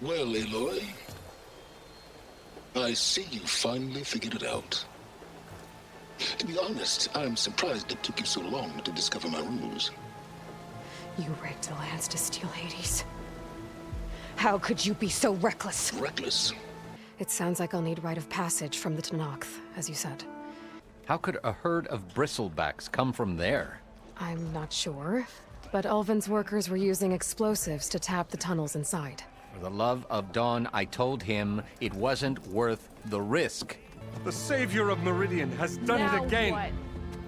Well, Aloy, I see you finally figured it out. To be honest, I'm surprised it took you so long to discover my ruse. You rigged the lands to steal Hades. How could you be so reckless? Reckless? It sounds like I'll need rite of passage from the Tenakth, as you said. How could a herd of bristlebacks come from there? I'm not sure, but Ulvin's workers were using explosives to tap the tunnels inside. For the love of Dawn, I told him it wasn't worth the risk. The savior of Meridian has done it again. What?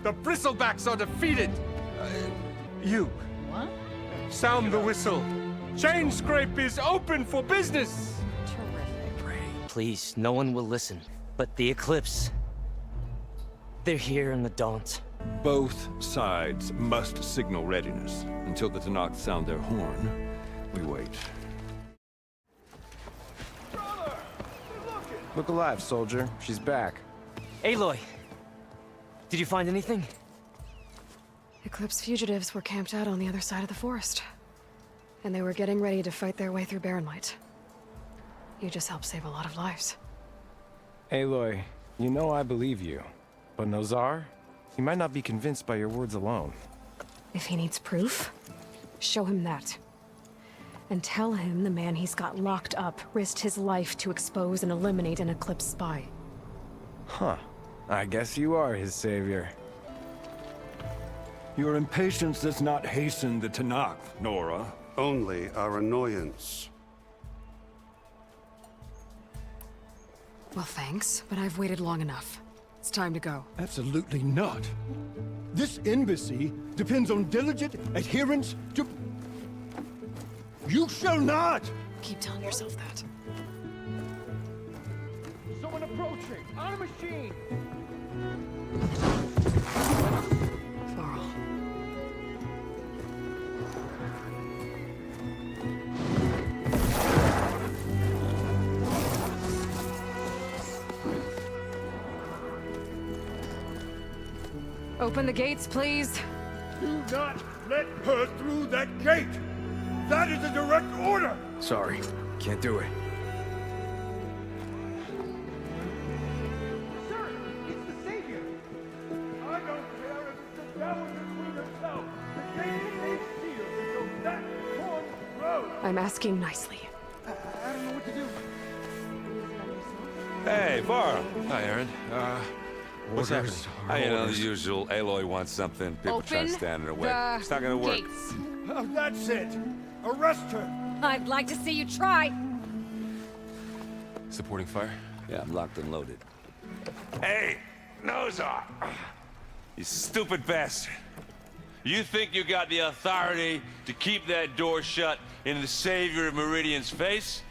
The bristlebacks are defeated. You. What? Sound the whistle. Chain Scrape is open for business. Terrific. Please, no one will listen. But the Eclipse... they're here in the Daunt. Both sides must signal readiness. Until the Tenakth sound their horn, we wait. Look alive, soldier. She's back. Aloy! Did you find anything? Eclipse fugitives were camped out on the other side of the forest. And they were getting ready to fight their way through Barren Light. You just helped save a lot of lives. Aloy, you know I believe you. But Nozar? He might not be convinced by your words alone. If he needs proof, show him that. And tell him the man he's got locked up risked his life to expose and eliminate an Eclipse spy. Huh. I guess you are his savior. Your impatience does not hasten the Tenakth, Nora. Only our annoyance. Well, thanks, but I've waited long enough. It's time to go. Absolutely not. This embassy depends on diligent adherence to... You shall not! Keep telling yourself that. Someone approaching! On a machine! Varl. Open the gates, please. Do not let her through that gate! That is a direct order! Sorry. Can't do it. Sir, it's the Savior! I don't care if it's the Dowager Queen herself! The gate is sealed until that horn blows! I'm asking nicely. I don't know what to do. Hey, Varl. Hi, Aaron. What's happening? You know, the usual. Aloy wants something. People try to Open stand in her way. the It's not gonna work. gates. That's it! Arrest her! I'd like to see you try. Supporting fire? Yeah, I'm locked and loaded. Hey, Nozar! You stupid bastard. You think you got the authority to keep that door shut in the savior of Meridian's face?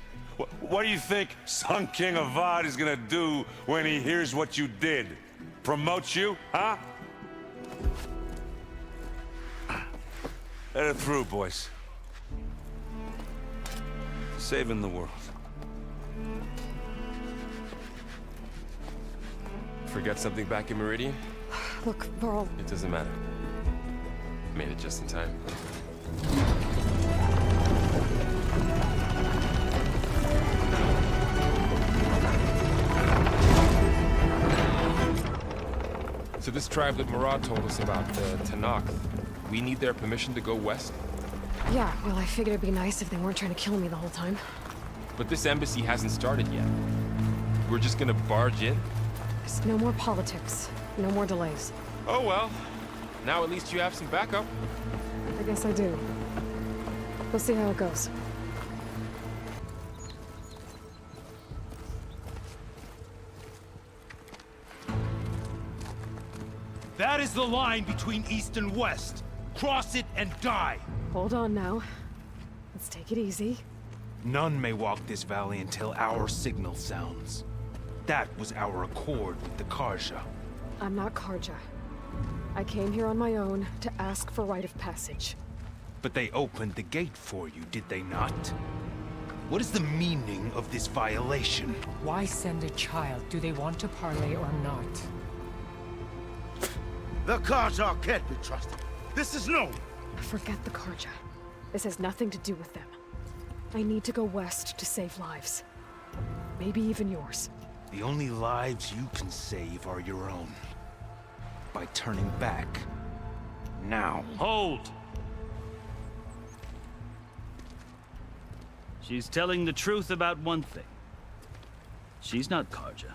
What do you think Sun King Avad is gonna do when he hears what you did? Promote you, huh? Let it through, boys. Saving the world. Forget something back in Meridian? Look, Varl. It doesn't matter. Made it just in time. So this tribe that Murad told us about, the Tenakth, we need their permission to go west? Yeah, well, I figured it'd be nice if they weren't trying to kill me the whole time. But this embassy hasn't started yet. We're just gonna barge in? Just no more politics. No more delays. Oh well. Now at least you have some backup. I guess I do. We'll see how it goes. That is the line between East and West. Cross it and die! Hold on now. Let's take it easy. None may walk this valley until our signal sounds. That was our accord with the Karja. I'm not Karja. I came here on my own to ask for rite of passage. But they opened the gate for you, did they not? What is the meaning of this violation? Why send a child? Do they want to parley or not? The Karja can't be trusted. This is known. Forget the Karja. This has nothing to do with them. I need to go west to save lives. Maybe even yours. The only lives you can save are your own. By turning back. Now. Hold! She's telling the truth about one thing. She's not Karja.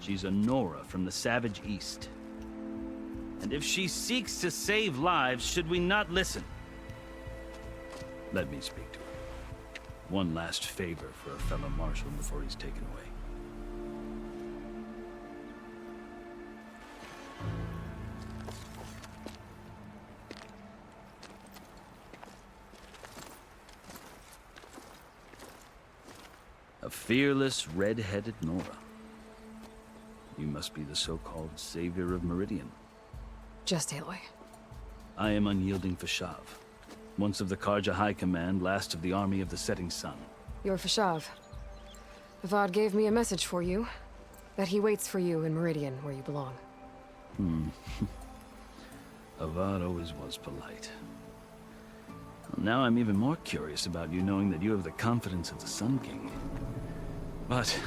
She's a Nora from the Savage East. And if she seeks to save lives, should we not listen? Let me speak to her. One last favor for a fellow marshal before he's taken away. A fearless, red-headed Nora. You must be the so-called savior of Meridian. Just Aloy. I am unyielding Fashav. Once of the Karja High Command, last of the army of the setting sun. You're Fashav. Avad gave me a message for you. That he waits for you in Meridian, where you belong. Avad always was polite. Well, now I'm even more curious about you knowing that you have the confidence of the Sun King. But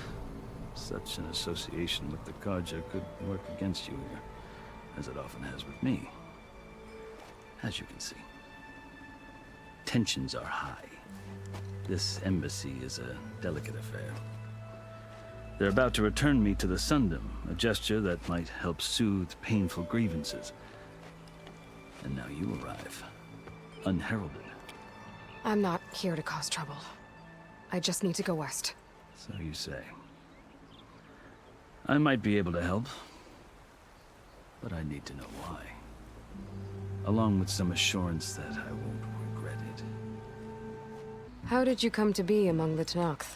such an association with the Karja could work against you here, as it often has with me. As you can see. Tensions are high. This embassy is a delicate affair. They're about to return me to the Sundom, a gesture that might help soothe painful grievances. And now you arrive, unheralded. I'm not here to cause trouble. I just need to go west. So you say. I might be able to help, but I need to know why. Along with some assurance that I won't regret it. How did you come to be among the Tenakth?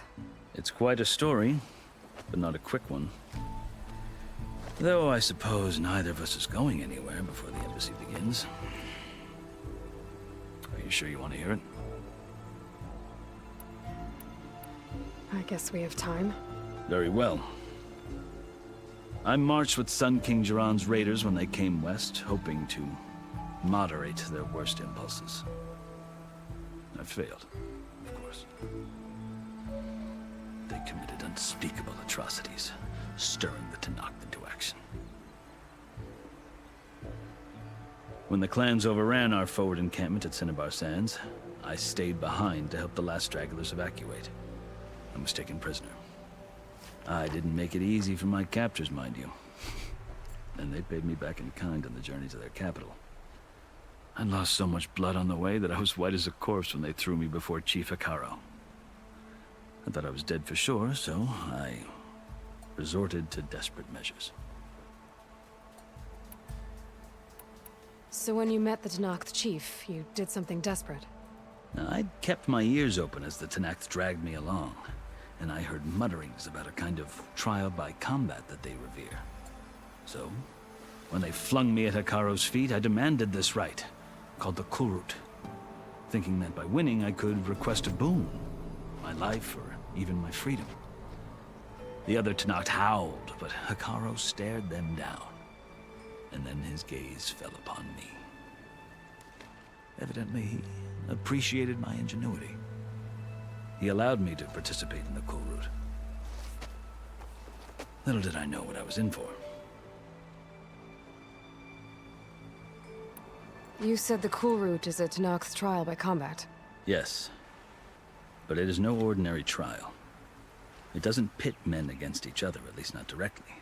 It's quite a story, but not a quick one. Though I suppose neither of us is going anywhere before the embassy begins. Are you sure you want to hear it? I guess we have time. Very well. I marched with Sun King Jiran's raiders when they came west, hoping to moderate their worst impulses. I failed, of course. They committed unspeakable atrocities, stirring the Tenakth into action. When the clans overran our forward encampment at Cinnabar Sands, I stayed behind to help the last stragglers evacuate. I was taken prisoner. I didn't make it easy for my captors, mind you. And they paid me back in kind on the journey to their capital. I lost so much blood on the way that I was white as a corpse when they threw me before Chief Hekaro. I thought I was dead for sure, so I resorted to desperate measures. So when you met the Tenakth chief, you did something desperate? Now, I'd kept my ears open as the Tenakth dragged me along, and I heard mutterings about a kind of trial by combat that they revere. So, when they flung me at Hekaro's feet, I demanded this right, called the Kulrut, thinking that by winning I could request a boon, my life or even my freedom. The other Tenakth howled, but Hekaro stared them down, and then his gaze fell upon me. Evidently, he appreciated my ingenuity. He allowed me to participate in the Kulrut. Little did I know what I was in for. You said the Kulrut is a Tenakth trial by combat. Yes, but it is no ordinary trial. It doesn't pit men against each other, at least not directly.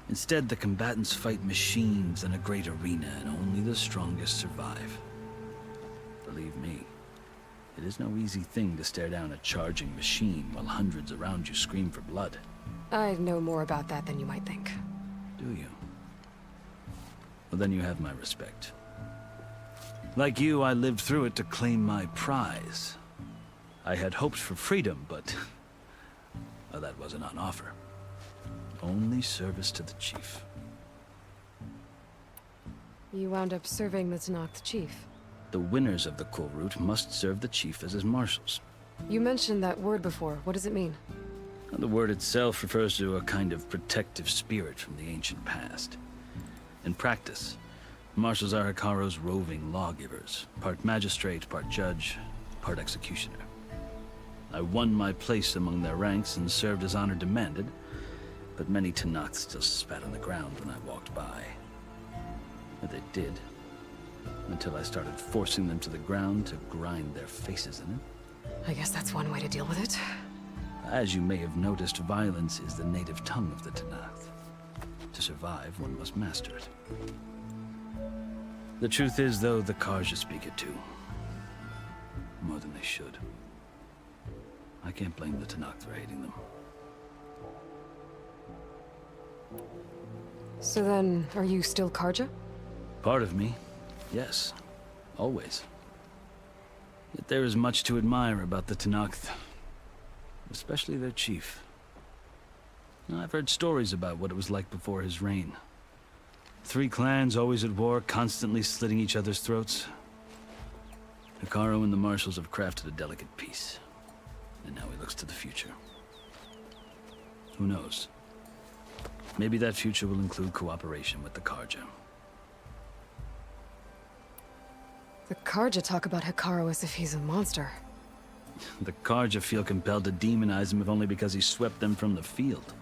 Instead, the combatants fight machines in a great arena, and only the strongest survive. Believe me, it is no easy thing to stare down a charging machine while hundreds around you scream for blood. I know more about that than you might think. Do you? Well, then you have my respect. Like you, I lived through it to claim my prize. I had hoped for freedom, but well, that wasn't on offer. Only service to the chief. You wound up serving the Tenakth chief. The winners of the Kulrut must serve the chief as his marshals. You mentioned that word before. What does it mean? The word itself refers to a kind of protective spirit from the ancient past. In practice, marshals are Hekaro's roving lawgivers, part magistrate, part judge, part executioner. I won my place among their ranks and served as honor demanded, but many Tenakth still spat on the ground when I walked by. But they did, until I started forcing them to the ground to grind their faces in it. I guess that's one way to deal with it. As you may have noticed, violence is the native tongue of the Tenakth. To survive, one must master it. The truth is, though, the Karja speak it too. More than they should. I can't blame the Tenakth for hating them. So then, are you still Karja? Part of me, yes. Always. Yet there is much to admire about the Tenakth. Especially their chief. I've heard stories about what it was like before his reign. 3 clans always at war, constantly slitting each other's throats. Hekarro and the Marshals have crafted a delicate peace. And now he looks to the future. Who knows? Maybe that future will include cooperation with the Karja. The Karja talk about Hekarro as if he's a monster. The Karja feel compelled to demonize him if only because he swept them from the field.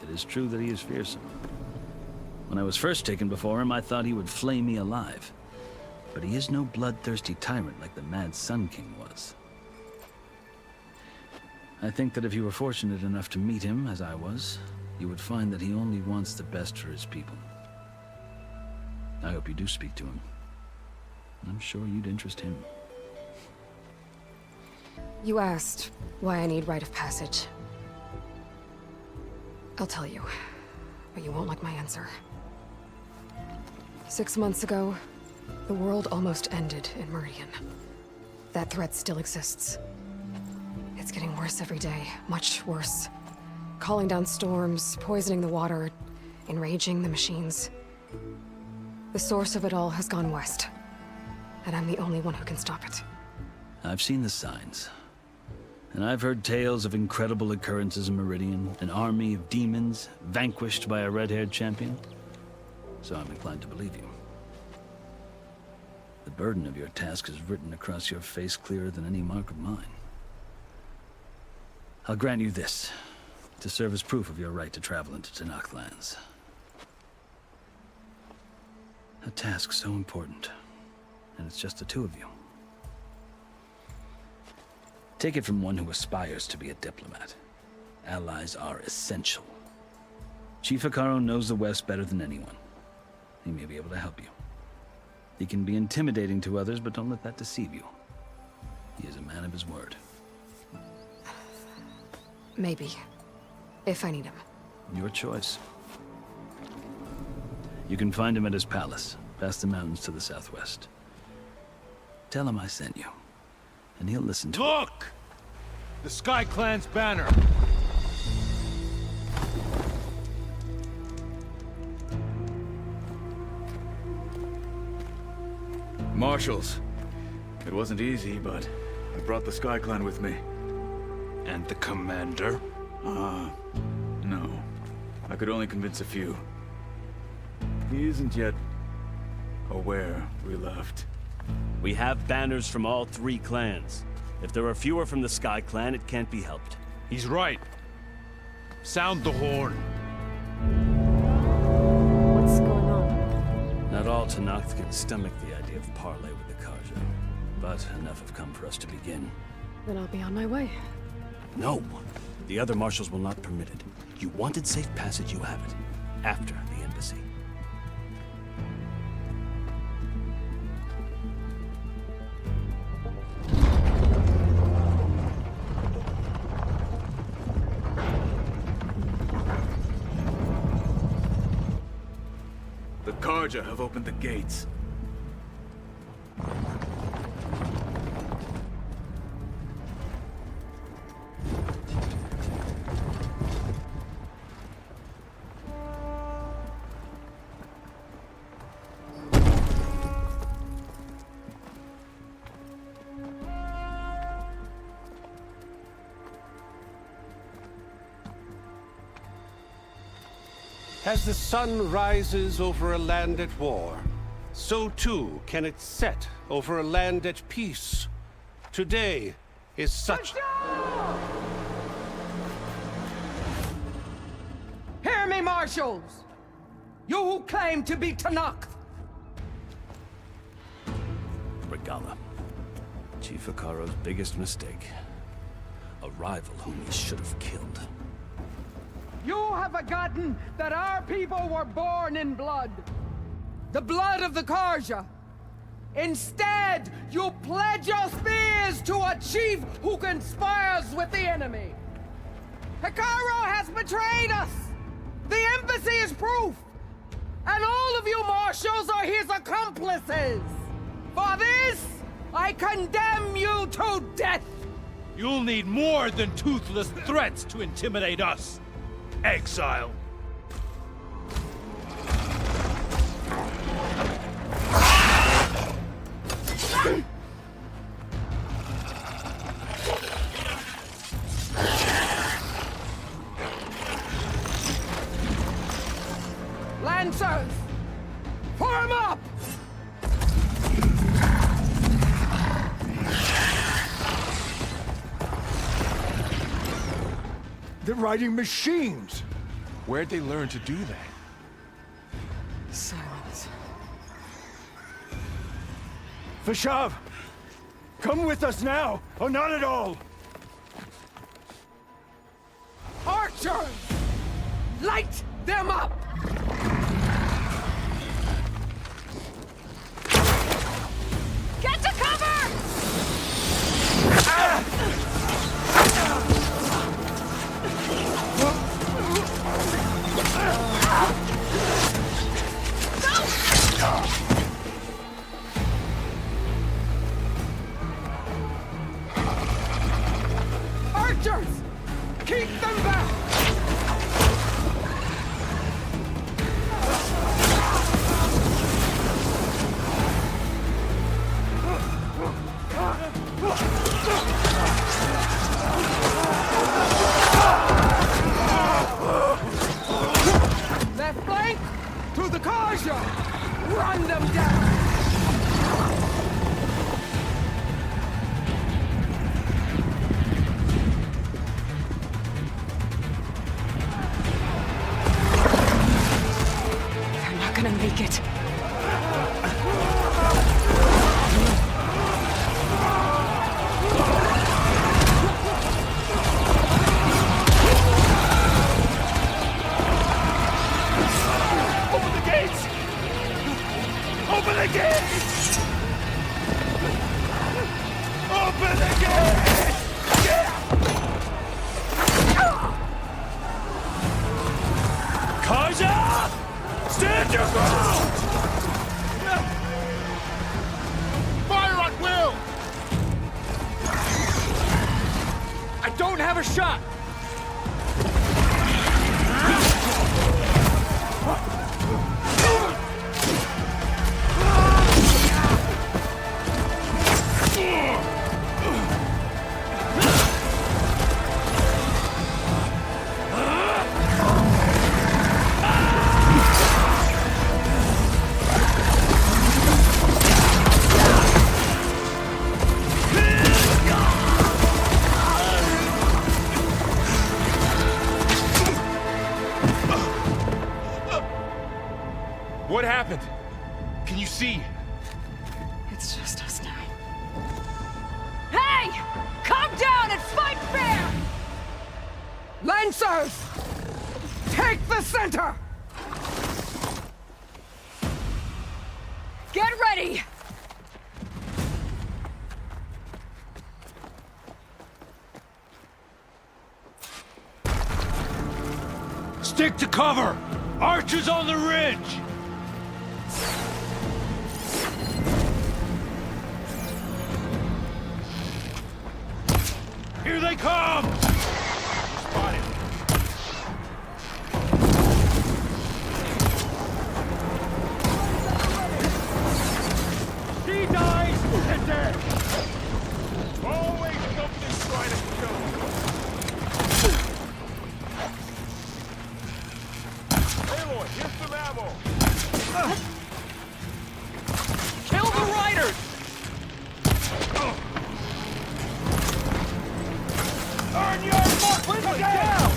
It is true that he is fearsome. When I was first taken before him, I thought he would flay me alive. But he is no bloodthirsty tyrant like the Mad Sun King was. I think that if you were fortunate enough to meet him, as I was, you would find that he only wants the best for his people. I hope you do speak to him. I'm sure you'd interest him. You asked why I need rite of passage. I'll tell you, but you won't like my answer. 6 months ago, the world almost ended in Meridian. That threat still exists. It's getting worse every day, much worse. Calling down storms, poisoning the water, enraging the machines. The source of it all has gone west, and I'm the only one who can stop it. I've seen the signs. And I've heard tales of incredible occurrences in Meridian, an army of demons vanquished by a red-haired champion. So I'm inclined to believe you. The burden of your task is written across your face clearer than any mark of mine. I'll grant you this, to serve as proof of your right to travel into Tenakth lands. A task so important, and it's just the 2 of you. Take it from one who aspires to be a diplomat. Allies are essential. Chief Hekarro knows the West better than anyone. He may be able to help you. He can be intimidating to others, but don't let that deceive you. He is a man of his word. Maybe. If I need him. Your choice. You can find him at his palace, past the mountains to the southwest. Tell him I sent you, and he'll listen to Look! The Sky Clan's banner! Marshals. It wasn't easy, but I brought the Sky Clan with me. And the commander? No. I could only convince a few. He isn't yet aware we left. We have banners from all 3 clans. If there are fewer from the Sky Clan, it can't be helped. He's right. Sound the horn. What's going on? Not all Tenakth can stomach the idea of parley with the Karja, but enough have come for us to begin. Then I'll be on my way. No. The other marshals will not permit it. You wanted safe passage, you have it. After the embassy. The Karja have opened the gates. As the sun rises over a land at war, so too can it set over a land at peace. Today is such... Hear me, marshals! You who claim to be Tanakh! Regala. Chief Hikaro's biggest mistake. A rival whom he should have killed. You have forgotten that our people were born in blood. The blood of the Karja. Instead, you pledge your spears to a chief who conspires with the enemy. Hikaro has betrayed us! The embassy is proof! And all of you marshals are his accomplices! For this, I condemn you to death! You'll need more than toothless threats to intimidate us. Exile. Lancers! Form up! They're riding machines. Where'd they learn to do that? Silence. Vashav! Come with us now, or not at all! Archers! Light them up! Get to cover! Archers! Keep them back! Left flank! To the Karja! Run them down! They're not gonna make it. Open the gates! Open the gates! Open the gates! Karja! Stand your ground! Fire at will! I don't have a shot! What happened? Can you see? It's just us now. Hey! Calm down and fight fair! Lancers! Take the center! Get ready! Stick to cover! Archers on the ridge! Here they come! Spotted. He dies and dead! Always something trying to kill him. Aloy, here's some ammo! Kill the riders! Earn your mark! Bring him down!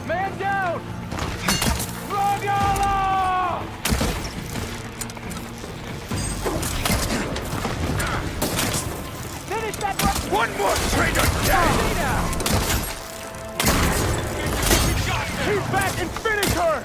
Man down! Rogala! Finish that one! One more traitor down! He's back and finish her!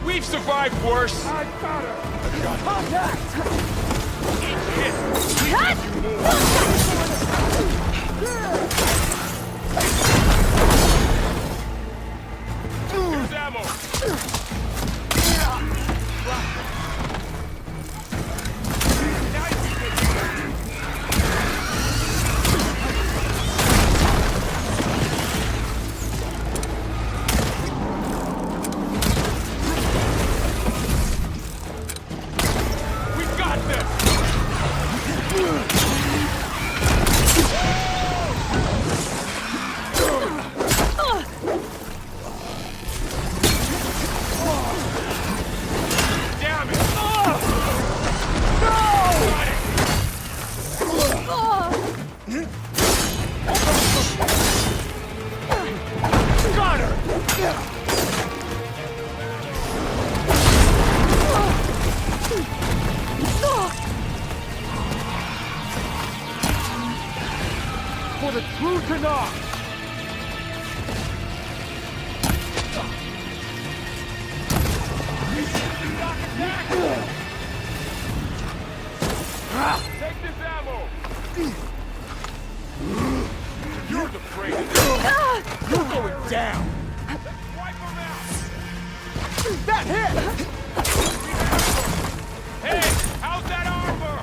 We've survived worse. I got her! Contact! Here's ammo. For the true Tanakh! Take this ammo. You're the prey. You're going down! Wipe him out. That hit! Hey, how's that armor?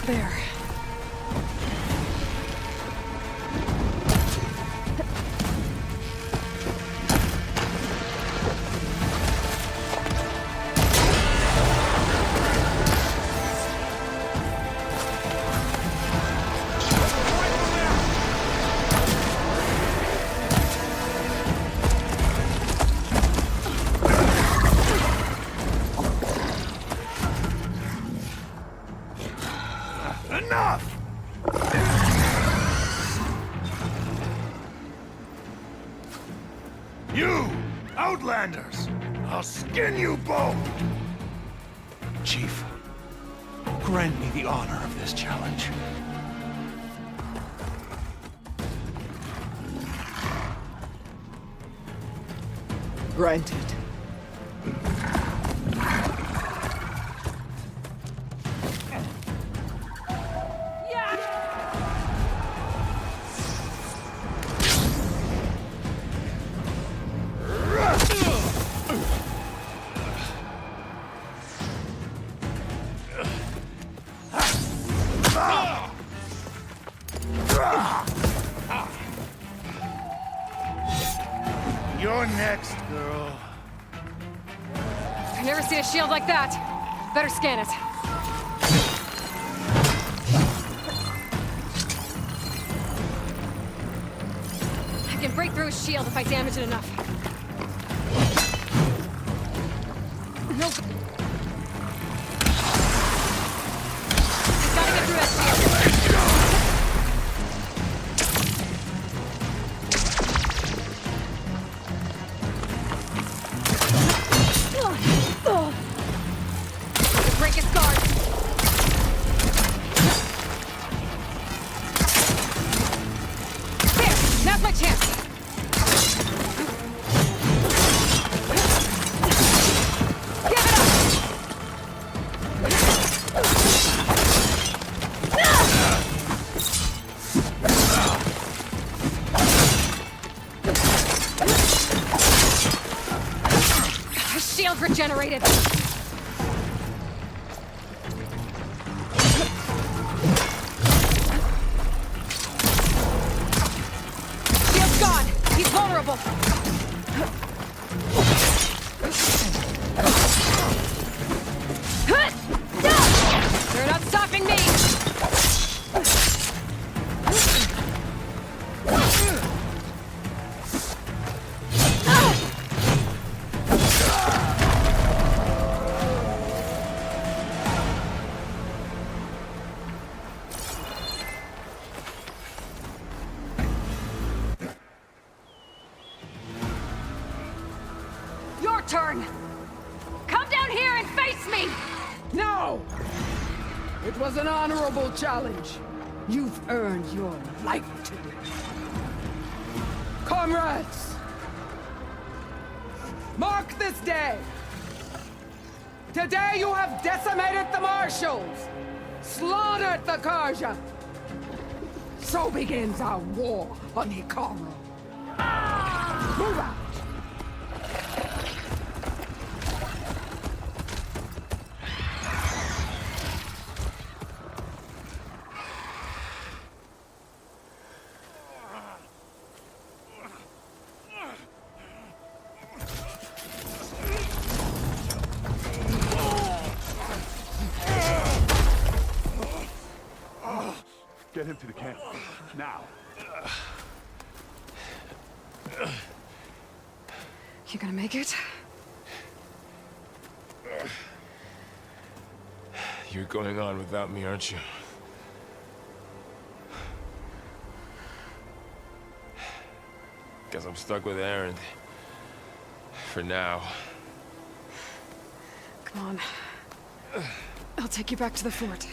There. Enough! You, Outlanders! I'll skin you both! Chief, grant me the honor of this challenge. Granted. You're next, girl. I've never seen a shield like that. Better scan it. I can break through his shield if I damage it enough. No. I've gotta get through that shield. Break his guard. There! Now's my chance! Give it up! His shield regenerated! Shield's gone! He's vulnerable! They're not stopping me! Your turn! Come down here and face me! No! It was an honorable challenge. You've earned your life today. Comrades! Mark this day! Today you have decimated the Marshals! Slaughtered the Karja! So begins our war on Hikaru. Move out! Get him to the camp. Now. You gonna make it? You're going on without me, aren't you? Guess I'm stuck with Aaron. For now. Come on. I'll take you back to the fort.